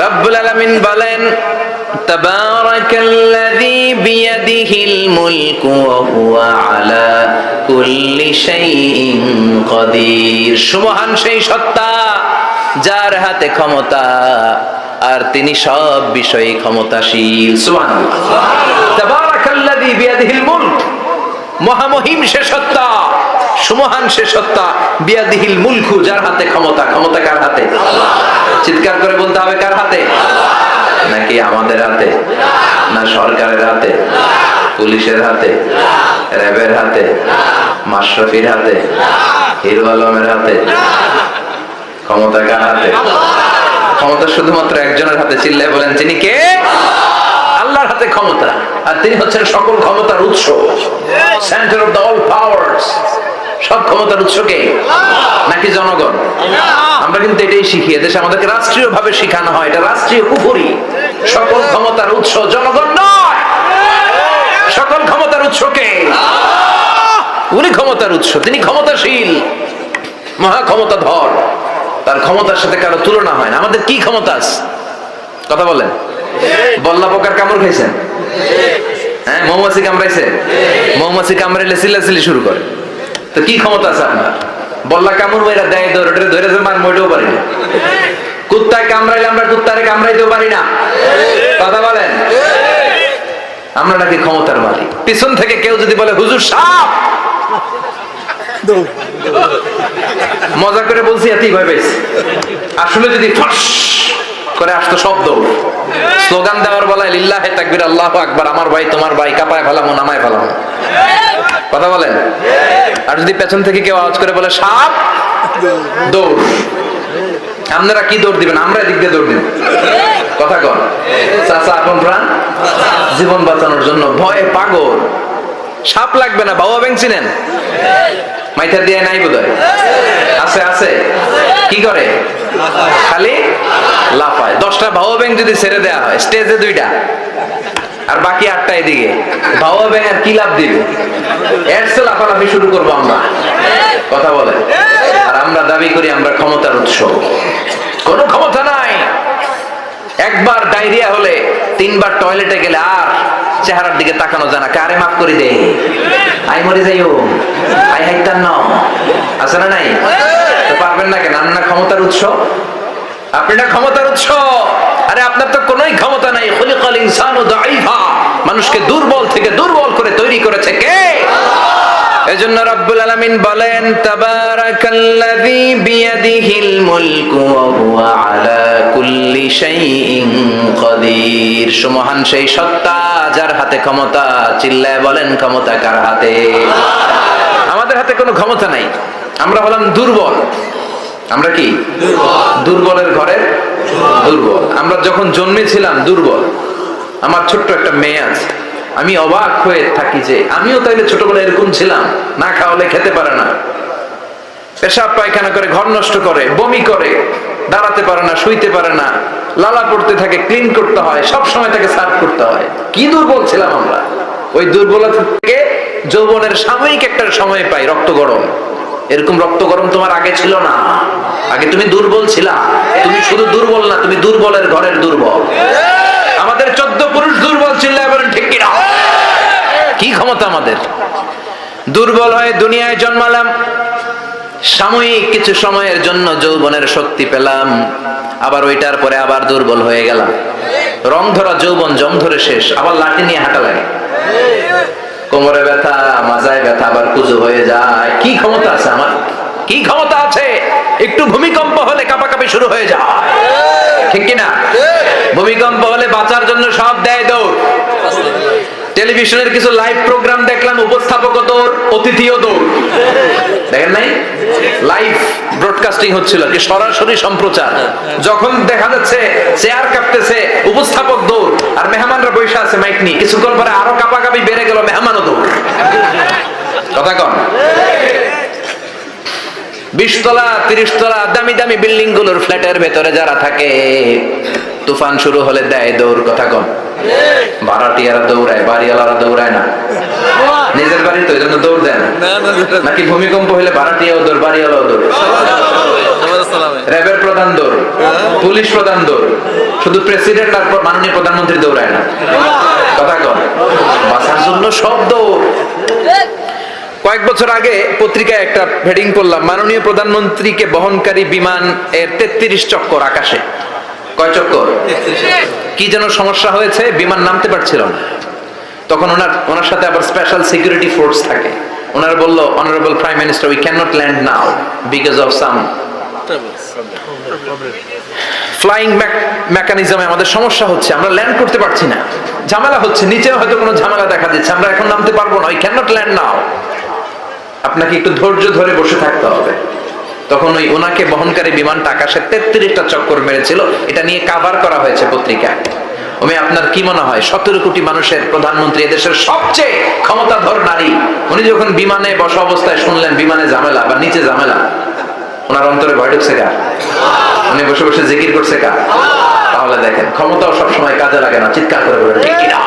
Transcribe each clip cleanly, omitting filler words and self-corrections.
রব্বুল আলামিন বলেন তাবারাকাল্লাযী বিয়াদিহিল মুলকু ওয়া হুয়া আলা কুল্লি শাইইন কাদির। সুমহান সেই সত্তা যার হাতে ক্ষমতা আর তিনি সব বিষয়ে ক্ষমতাশীল। সুবহানাল্লাহ। তাবারাকাল্লাযী বিয়াদিহিল মুলক, মহামহিম সে সত্তা, সুমহান সে সত্তা, বিয়াদিহিল মুলকু, যার হাতে ক্ষমতা। ক্ষমতা কার হাতে? চিৎকার করে বলতে হবে, কার হাতে? নাকি আমাদের হাতে? না সরকারের হাতে, পুলিশের হাতে, র্যাবের হাতে, মাশরাফির হাতে, হিরো আলমের হাতে? ক্ষমতা কার হাতে? ক্ষমতা শুধুমাত্র একজনের হাতে। চিল্লায় বলেন, তিনি কে? আল্লাহর হাতে ক্ষমতা, আর তিনি হচ্ছেন সকল ক্ষমতার উৎস, centre of the all powers. সব ক্ষমতার উৎস কে? নাকি জনগণ? আমরা কিন্তু এটাই শিখি, এদেশে আমাদেরকে রাষ্ট্রীয় ভাবে শিখানো হয়, এটা রাষ্ট্রীয় কুফরি। সকল ক্ষমতার উৎস জনগণ নয়, সকল ক্ষমতার উৎস কে? উনি ক্ষমতার উৎস, তিনি ক্ষমতাশীল, মহা ক্ষমতাধর, তার ক্ষমতার সাথে কারো তুলনা হয় না। আমাদের কি ক্ষমতা আছে? কথা বলেন। বল্লা পোকার কামড় খাইছেন? হ্যাঁ, মৌমাছি কামড়াইছে? মৌমাছি কামড়াইলে চিল্লাচিল্লি শুরু করে, তো কি ক্ষমতা আছে আপনার? বল্লা কামড় মেয়েরা দেয়, ধরে মার মইতেও পারি না। কুত্তায় কামড়াইলে আমরা কুত্তারে কামড়াইতেও পারি না। কথা বলেন। আমরা নাকি ক্ষমতার মালিক। পিছন থেকে কেউ যদি বলে হুজুর সাপ, মজা করে বলছি, এতই ভয় পাইছি। আসলে যদি ফস করে আসতো শব্দ, স্লোগান দেওয়ার বলায় লিল্লাহে তাকবীর, আল্লাহু আকবার, আমার ভাই তোমার ভাই, কাপায় ফেলামো নামায় ফেলামো। কথা বলেন। আর যদি পেছন থেকে কেউ আওয়াজ করে বলে সাপ, দৌড়। আপনারা কি দৌড় দিবেন? আমরা এদিক দিয়ে দৌড় দিব। কথা কন। চাচা আপন প্রাণ, জীবন বাঁচানোর জন্য ভয়ে পাগল। সাপ লাগবে না, বাবা ব্যাং চিনেন? মাইথা দিয়ে নাই বোধহয়। আছে আছে। কি করে? খালি লাফায়। 10টা ভাওয়া ব্যাং যদি ছেড়ে দেওয়া হয়, স্টেজে 2টা আর বাকি 8টা এদিকে, ভাওয়া ব্যাং আর কি লাভ দিবে? এর চেয়ে লাফালাফি শুরু করবো আমরা। কথা বলে। আর আমরা দাবি করি আমরা ক্ষমতার উৎস। কোনো ক্ষমতা নাই। একবার ডায়রিয়া হলে 3বার টয়লেটে গেলে আর চেহারার দিকে তাকানো যায় না। কারে মাফ করে দে, আই মরে যাইও, আই হাইতান ন, আছে না নাই? তো পারবেন না কেন? না ক্ষমতার উৎস, আপনি না ক্ষমতার উৎস। আরে আপনার তো কোনোই ক্ষমতা নাই। খুলিকাল ইনসানু দাঈফা, মানুষকে দুর্বল থেকে দুর্বল করে তৈরি করেছে কে? এজন্য রব্বুল আলামিন বলেন তাবারাকাল্লাযী বিয়াদিহিল মুলকু ওয়া হুয়া আলা কুল্লি শাইইন কাদির। সুমহান সেই সত্তা যার হাতে ক্ষমতা। চিল্লায় বলেন, ক্ষমতা কার হাতে? আমাদের হাতে কোনো ক্ষমতা নাই। আমরা হলাম দুর্বল। আমরা কি? দুর্বলের ঘরে দুর্বল। আমরা যখন জন্মেছিলাম দুর্বল। আমার ছোট্ট একটা মেয়ে আছে, আমি অবাক হয়ে থাকি যে আমিও তাইলে ছোটবেলায় এরকম ছিলাম। না খাওয়ালে খেতে পারে না, পেশাব পায়খানা করে, ঘর নষ্ট করে, বমি করে, দাঁড়াতে পারে না, শুইতে পারে না, লালা পড়তে থাকে, ক্লিন করতে হয়, সব সময় তাকে সার্ভ করতে হয়। কি দুর্বল ছিলাম আমরা। ওই দুর্বলতা থেকে যৌবনের সাময়িক একটা সময় পাই রক্ত গরম। এরকম রক্ত গরম তোমার আগে ছিল না। আগে তুমি দুর্বল ছিলা। তুমি শুধু দুর্বল না, তুমি দুর্বলের ঘরের দুর্বল। আমাদের 14 পুরুষ দুর্বল ছিল, বলেন ঠিক কিনা? কি ক্ষমতা আমাদের? দুর্বল হয়ে দুনিয়ায় জন্মালাম, সাময়িক কিছু সময়ের জন্য যৌবনের শক্তি পেলাম, আবার ওইটার পরে আবার দুর্বল হয়ে গেলাম। রং ধরা যৌবন জম ধরে শেষ, আবার লাঠি নিয়ে হাঁটা লাগে। কোমরে ব্যথা, মাজায় ব্যথা, আবার কুজো হয়ে যায়। কি ক্ষমতা আছে আমার? কি ক্ষমতা আছে? একটু ভূমিকম্প হলে কাঁপাকাঁপি শুরু হয়ে যায়, ঠিক কিনা? ভূমিকম্প হলে বাঁচার জন্য সব দেয় দৌড়। টেলিভিশনের কিছু লাইভ প্রোগ্রাম দেখলাম, উপস্থাপক দৌড়, অতিথিও দৌড়। দেখেন নাই? লাইভ ব্রডকাস্টিং হচ্ছিল, কি সরাসরি সম্প্রচার। যখন দেখা যাচ্ছে চেয়ার কাঁপতেছে, উপস্থাপক দৌড়, আর মেহমানরা বসে আছে মাইক নিয়ে। কিছুক্ষণ পরে আরো কাঁপাকাঁপি বেড়ে গেল, মেহমানও দৌড়। কথা কন। 20 তলা 30 তলা দামি দামি বিল্ডিং গুলোর ফ্ল্যাটের ভেতরে যারা থাকে, তুফান শুরু হলে দেয় দৌড়। কথা কন। ভাড়াটিয়ারা দৌড়ায়, বাড়িওয়ালারা দৌড়ায় না। নিজের বাড়ি তো এই জন্য দৌড় দেয় না। নাকি ভূমিকম্প হলে ভাড়াটিয়াও দৌড়, বাড়িওয়ালাও দৌড়? র্যাবের প্রধান দৌড়, পুলিশ প্রধান দৌড়, শুধু প্রেসিডেন্ট আর মাননীয় প্রধানমন্ত্রী দৌড়ায় না। কথা কন, বাঁচার জন্য সব দৌড়। কয়েক বছর আগে পত্রিকায় একটা হেডিং করলাম, মাননীয় প্রধানমন্ত্রীকে বহনকারী বিমান এর 33 চক্কর আকাশে। কয় চক্কর? কি যেন সমস্যা হয়েছে, বিমান নামতে পারছিল না। তখন ওনার সাথে আবার স্পেশাল সিকিউরিটি ফোর্স থাকে। ওনারা বলল, honourable prime minister, we can not land now because of some flying মেকানিজমে আমাদের সমস্যা হচ্ছে, আমরা ল্যান্ড করতে পারছি না, ঝামেলা হচ্ছে, নিচে হয়তো কোনো ঝামেলা দেখা দিচ্ছে, আমরা এখন নামতে পারবো না, উই ক্যান নট ল্যান্ড নাও। আপনাকে একটু ধৈর্য ধরে বসে থাকতে হবে। তখন ওই ওনাকে বহনকারী বিমানটা আকাশে 33টা চক্কর মেরেছিল। এটা নিয়ে কাভার করা হয়েছে পত্রিকায়। আপনার কি মনে হয় 17 কোটি মানুষের প্রধানমন্ত্রী, এদেশের সবচেয়ে ক্ষমতাধর নারী, উনি যখন বিমানে বসা অবস্থায় শুনলেন বিমানে ঝামেলা বা নিচে ঝামেলা, ওনার অন্তরে ভয় ঢুকছে কার? উনি বসে বসে জিকির করছে কার? তাহলে দেখেন, ক্ষমতাও সবসময় কাজে লাগে না। চিৎকার করে বলেন ঠিক কিনা?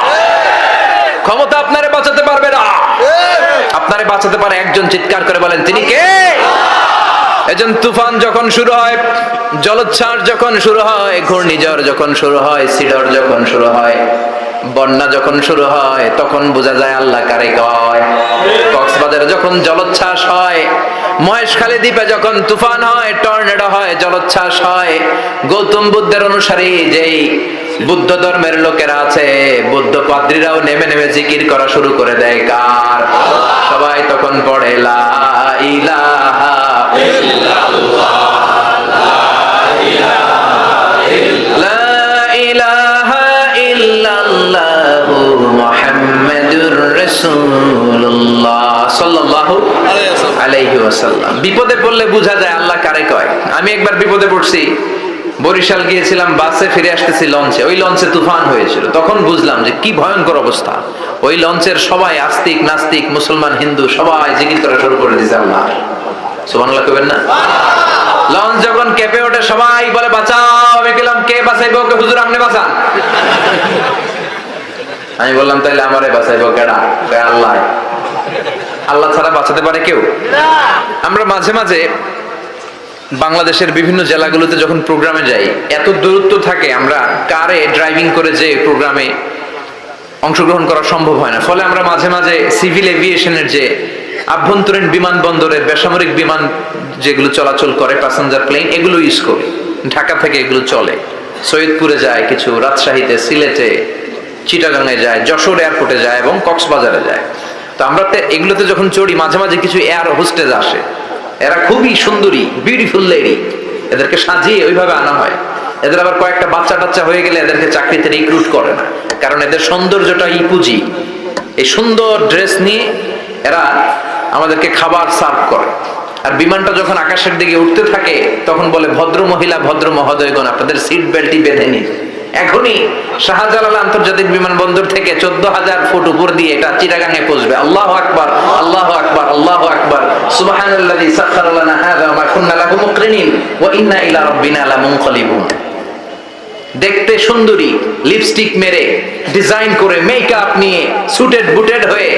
ক্ষমতা আপনারে বাঁচাতে পারবে না, আপনারে বাঁচাতে পারে একজন। চিৎকার করে বলেন তিনি কে? এজন তুফান যখন শুরু হয়, জলোচ্ছ্বাস যখন শুরু হয়, ঘূর্ণিঝড় যখন শুরু হয়, সিডর যখন শুরু হয়, বন্যা যখন শুরু হয়, তখন বোঝা যায় আল্লাহ কারে কয়। কক্সবাজারে যখন জলোচ্ছ্বাস হয়, মহেশখালী দ্বীপে যখন তুফান হয়, টর্নেডো হয়, জলোচ্ছ্বাস হয়, গৌতম বুদ্ধের অনুসারী যেই বুদ্ধ ধর্মের লোকেরা আছে, বুদ্ধ পাদ্রীরাও নেমে নেমে জিকির করা শুরু করে দেয় কার? সবাই তখন পড়ে লা ইলাহা ইল্লাল্লাহ, লা ইলাহা ইল্লাল্লাহু মুহাম্মাদুর রাসূলুল্লাহ সাল্লাল্লাহু আলাইহি ওয়াসাল্লাম। বিপদে পড়লে বোঝা যায় আল্লাহ কারে কয়। আমি একবার বিপদে পড়ছি, বরিশাল গিয়েছিলাম, বাসে ফিরে আসতেছি লঞ্চে, ওই লঞ্চে তুফান হয়েছিল। তখন বুঝলাম যে কি ভয়ঙ্কর অবস্থা। ওই লঞ্চের সবাই আস্তিক নাস্তিক, মুসলমান হিন্দু সবাই জিকির করা শুরু করে দিয়েছে আল্লাহ। সুবহানাল্লাহ কইবেন না? লঞ্চ যখন কেঁপে ওঠে, সবাই বলে বাঁচাও। আমি গেলাম, কে বাঁচাইবো? কে? হুজুর আপনি বাঁচান। আমি বললাম তাইলে আমারে বাঁচাইবো কেডা? আল্লাহ। আল্লাহ ছাড়া বাঁচাতে পারে কেউ? আমরা মাঝে মাঝে বাংলাদেশের বিভিন্ন জেলাগুলোতে যখন প্রোগ্রামে যাই, এত দূরত্ব থাকে, আমরা কারে ড্রাইভিং করে যে প্রোগ্রামে অংশগ্রহণ করা সম্ভব হয় না। ফলে আমরা মাঝে মাঝে সিভিল এভিয়েশনের যে আভ্যন্তরীণ বিমানবন্দরের বেসামরিক বিমান যেগুলো চলাচল করে, প্যাসেঞ্জার প্লেন, এগুলো ইউজ করি। ঢাকা থেকে এগুলো চলে, সৈয়দপুরে যায় কিছু, রাজশাহীতে, সিলেটে, চিটাগাঙে যায়, যশোর এয়ারপোর্টে যায় এবং কক্সবাজারে যায়। তো আমরা এগুলোতে যখন চড়ি, মাঝে মাঝে কিছু এয়ার হোস্টেজ আসে, এরা খুবই সুন্দরী, বিউটিফুল লেডি, এদেরকে সাজিয়ে ওইভাবে আনা হয়। এদের আবার কয়েকটা বাচ্চা টাচ্চা হয়ে গেলে এদেরকে চাকরিতে রিক্রুট করে না, কারণ এদের সৌন্দর্যটা পুঁজি। এই সুন্দর ড্রেস নিয়ে এরা আমাদেরকে খাবার সার্ভ করে। আর বিমানটা যখন আকাশের দিকে উঠতে থাকে, তখন বলে ভদ্র মহিলা, ভদ্র মহোদয়গণ, আপনাদের সিট বেল্টই বেঁধে নিন। এখনই শাহজালাল আন্তর্জাতিক বিমানবন্দর থেকে 14,000 ফুট উপর দিয়ে এটা চিটাগাঙে পৌঁছবে। আল্লাহু আকবার, আল্লাহু আকবার, আল্লাহু আকবার, সুবহানাল্লাযী সাখখারা লানা হাযা ওয়া মা কুন্না লাহু মুকরিনিন ওয়া ইন্না ইলা রাব্বিনা লামুনকালিবুন। দেখতে সুন্দরী, লিপস্টিক মেরে, ডিজাইন করে, মেকআপ নিয়ে, সুটেড বুটেড হয়ে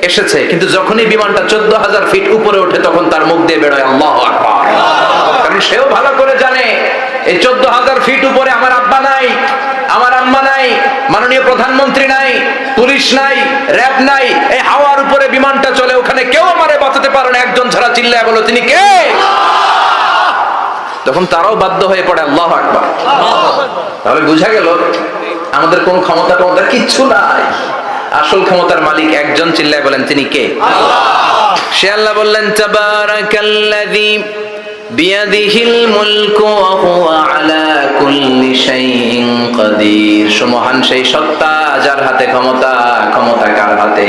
এসেছে, কিন্তু যখনই বিমানটা 14,000 ফিট উপরে ওঠে, তখন তার মুখ দিয়ে বেরোয় আল্লাহু আকবার। কারণ সেও ভালো করে জানে এই 14,000 ফিট উপরে আমার আব্বা নাই, আমার আম্মা নাই, মাননীয় প্রধানমন্ত্রী নাই, পুলিশ নাই, র্যাব নাই, এই হাওয়ার উপরে বিমানটা চলে, ওখানে কেউ আমারে বাঁচাতে পারে না, একজন ছাড়া। চিল্লায় বলো তিনি কে? তখন তারাও বাধ্য হয়ে পড়ে আল্লাহু আকবার। তাহলে বুঝা গেল আমাদের কোন ক্ষমতা টমতা কিচ্ছু নাই, আসল ক্ষমতার মালিক একজন। চিল্লায় বলেন তিনি কে? সে আল্লাহ বললেন, তাবারাকাল্লাযী বিয়াদিহিল মুলকু ওয়া হুয়া আলা কুল্লি শাইইন কাদির। সুমহান সেই সত্তা যার হাতে ক্ষমতা, ক্ষমতা কার হাতে?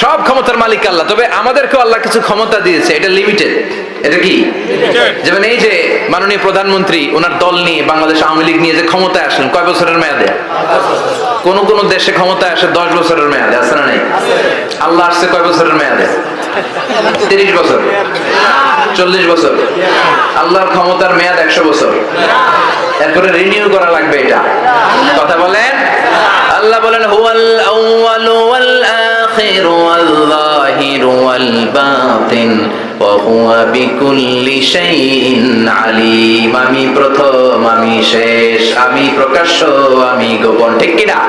সব ক্ষমতার মালিক আল্লাহ। তবে আমাদেরকেও আল্লাহ কিছু ক্ষমতা দিয়েছে, এটা লিমিটেড। এটা কি? যেমন এই যে মাননীয় প্রধানমন্ত্রী ওনার দল নিয়ে, বাংলাদেশ আওয়ামী লীগ নিয়ে যে ক্ষমতায় আসলেন, কয় বছরের মেয়াদে? কোন কোন দেশে ক্ষমতায় আসে 10 বছরের মেয়াদে, আছে না নাই? আল্লাহ আসছে কয় বছরের মেয়াদে? 30 বছর, 40 বছর। আল্লাহর ক্ষমতার মেয়াদ 100 বছর। এরপরে রিনিউ করা লাগবে। এটা কথা বলেন। আল্লাহ বলেন, হুয়াল আউয়ালু ওয়াল আখিরু ওয়াল যাহিরু ওয়াল বাতিন ওয়া হুয়া বিকুল্লি শাইইন আলিম। আমি প্রথম, আমি শেষ, আমি প্রকাশ্য, আমি গোপন। ঠিক কি না?